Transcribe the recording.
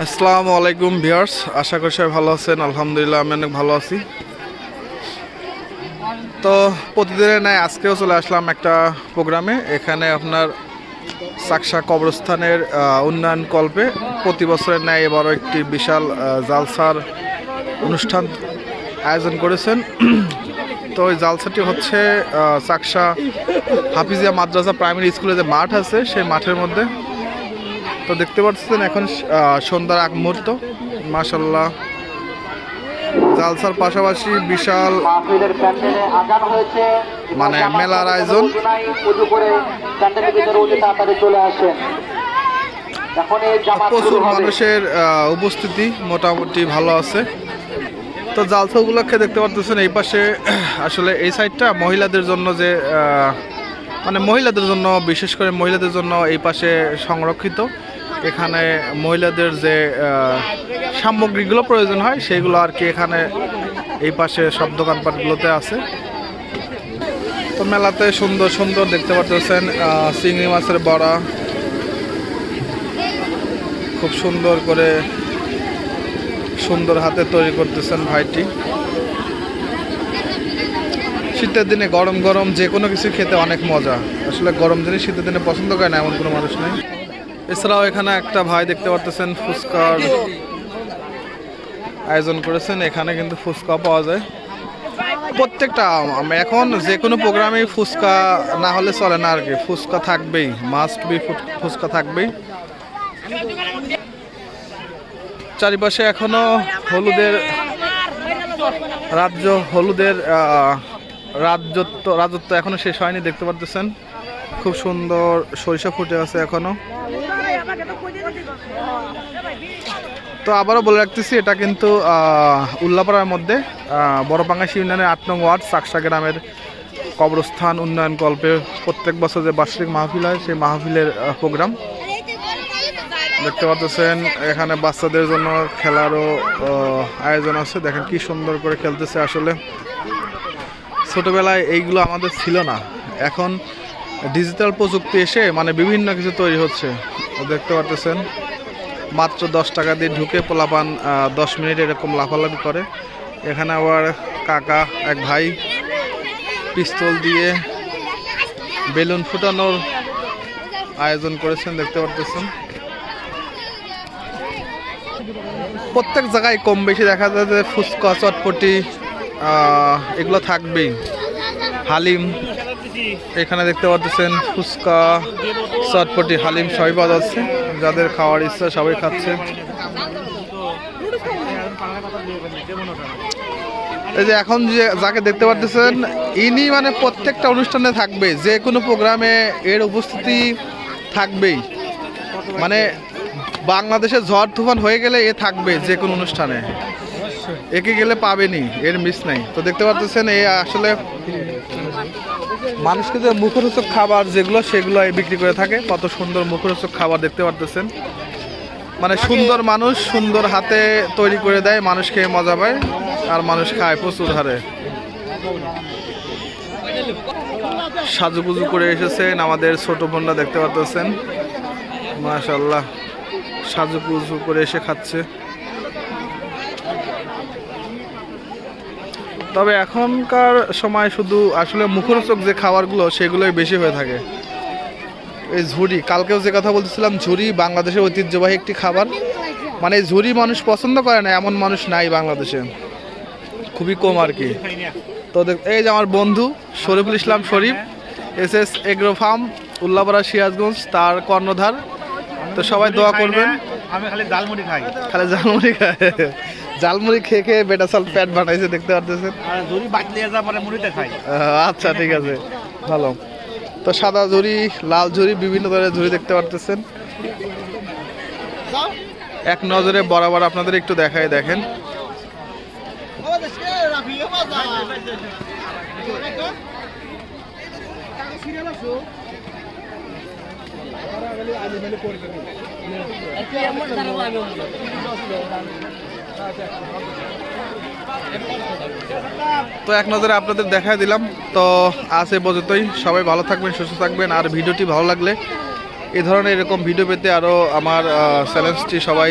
আসসালামু আলাইকুম ভিউয়ার্স, আশা করি সবাই ভালো আছেন। আলহামদুলিল্লাহ আমি অনেক ভালো আছি। তো প্রতিদিনের ন্যায় আজকেও চলে আসলাম একটা প্রোগ্রামে। এখানে আপনার চাকসা কবরস্থানের উন্নয়ন কল্পে প্রতি বছরের ন্যায় এবারও একটি বিশাল জালসার অনুষ্ঠান আয়োজন করেছেন। তো ওই জালসাটি হচ্ছে চাকসা হাফিজিয়া মাদ্রাসা প্রাইমারি স্কুলে যে মাঠ আছে সেই মাঠের মধ্যে। তো দেখতে পাচ্ছেন এখন সন্ধ্যার আগ মুহূর্ত। মাশাআল্লাহ, জালসার পাশাপাশি বিশাল মানে মেলার আয়োজন। প্রচুর মানুষের উপস্থিতি মোটামুটি ভালো আছে। তো জালসা উপলক্ষে দেখতে পাচ্ছেন এই পাশে আসলে এই সাইডটা মহিলাদের জন্য যে মানে মহিলাদের জন্য, বিশেষ করে মহিলাদের জন্য এই পাশে সংরক্ষিত। এখানে মহিলাদের যে সামগ্রীগুলো প্রয়োজন হয় সেগুলো আর কি এখানে এই পাশে সব দোকানপাটগুলোতে আছে। তো মেলাতে সুন্দর সুন্দর দেখতে পাচ্ছেন চিংড়ি মাছের বড়া খুব সুন্দর করে সুন্দর হাতে তৈরি করতেছেন ভাইটি। শীতের দিনে গরম গরম যে কোনো কিছু খেতে অনেক মজা। আসলে গরম জিনিস শীতের দিনে পছন্দ করে না এমন কোনো মানুষ নেই। এছাড়াও এখানে একটা ভাই দেখতে পাচ্ছেন ফুচকার আয়োজন করেছেন। এখানে কিন্তু ফুচকা পাওয়া যায় প্রত্যেকটা। এখন যে কোনো প্রোগ্রামে ফুচকা না হলে চলে না আর কি, ফুচকা থাকবেই, মাস্ট বি ফুচকা থাকবেই। চারিপাশে এখনো হলুদের হলুদের রাজত্ব এখনো শেষ হয়নি, দেখতে পাচ্ছেন খুব সুন্দর সরিষা ফুটে আছে এখনো। তো আবারও বলে রাখতেছি, এটা কিন্তু উল্লাপাড়ার মধ্যে বড়পাঙ্গাশি ইউনিয়নের ৮ নং ওয়ার্ড চাকসা গ্রামের কবরস্থান উন্নয়ন কল্পে প্রত্যেক বছর যে বার্ষিক মাহফিল হয় সেই মাহফিলের প্রোগ্রাম দেখতে পাচ্ছেন। এখানে বাচ্চাদের জন্য খেলারও আয়োজন আছে। দেখেন কি সুন্দর করে খেলতেছে। আসলে ছোটবেলায় এইগুলো আমাদের ছিল না, এখন ডিজিটাল প্রযুক্তি এসে মানে বিভিন্ন কিছু তৈরি হচ্ছে। দেখতে পাচ্ছেন মাত্র 10 টাকা দিয়ে ঢুকে পোলাপান 10 মিনিট এরকম লাফালাফি করে। এখানে আবার কাকা এক ভাই পিস্তল দিয়ে বেলুন ফুটানোর আয়োজন করেছেন, দেখতে পাচ্ছেন। প্রত্যেক জায়গায় কম বেশি দেখা যায় যে ফুচকা চটপটি এগুলো থাকবেই। হালিম এখানে দেখতে পাচ্ছেন ফুচকা চটপটি হালিম সবই পাওয়া যাচ্ছে। যাদের খাওয়ার ইচ্ছা সবাই খাচ্ছে। এই যে এখন যে যাকে দেখতে পাচ্ছেন ইনি মানে প্রত্যেকটা অনুষ্ঠানে থাকবে, যে কোনো প্রোগ্রামে এর উপস্থিতি থাকবেই। মানে বাংলাদেশে ঝড় তুফান হয়ে গেলে এ থাকবে যে কোনো অনুষ্ঠানে, একে গেলে পাবেনি, এর মিস নাই। তো দেখতে পাচ্ছেন এ আসলে মানুষকে যে মুখরোচক খাবার যেগুলো সেগুলো বিক্রি করে থাকে। কত সুন্দর মুখরোচক খাবার দেখতে পাচ্ছেন। মানে সুন্দর মানুষ সুন্দর হাতে তৈরি করে দেয়, মানুষ খেয়ে মজা পায় আর মানুষ খায় প্রচুর হারে। সাজুগুজু করে এসেছেন আমাদের ছোট বোনরা, দেখতে পাচ্ছেন মাশাআল্লাহ সাজুগুজু করে এসে খাচ্ছে। তবে এখনকার সময় শুধু আসলে মুখরোচক যে খাবারগুলো সেগুলোই বেশি হয়ে থাকে। এই ঝুরি, কালকেও যে কথা বলতেছিলাম, ঝুরি বাংলাদেশের ঐতিহ্যবাহী একটি খাবার। মানে ঝুরি মানুষ পছন্দ করে না এমন মানুষ নাই বাংলাদেশে, খুবই কম আর কি। তো এই যে আমার বন্ধু শরীফুল ইসলাম শরীফ, SS agro farm Ullapara Sirajganj, তার কর্ণধার। তো সবাই দোয়া করবেন। আমি খালি জালমুড়ি খাই, খালি জালমুড়ি খায়, জালমুড়ি খেয়ে খেয়ে বেটা সাল প্যাট বানাইছে, দেখতে পারতেছেন। আচ্ছা ঠিক আছে, ভালো। তো সাদা ঝুড়ি, লাল ঝুড়ি, বিভিন্ন ধরনের ঝুড়ি দেখতে পারতেছেন। এক নজরে বরাবর আপনাদের একটু দেখায় দেখেন। তো এক নজরে আপনাদের দেখায় দিলাম। তো আজ এই পর্যন্তই। সবাই ভালো থাকবেন, সুস্থ থাকবেন। আর ভিডিওটি ভালো লাগলে এই ধরনের এরকম ভিডিও পেতে আরও আমার চ্যানেলটি সবাই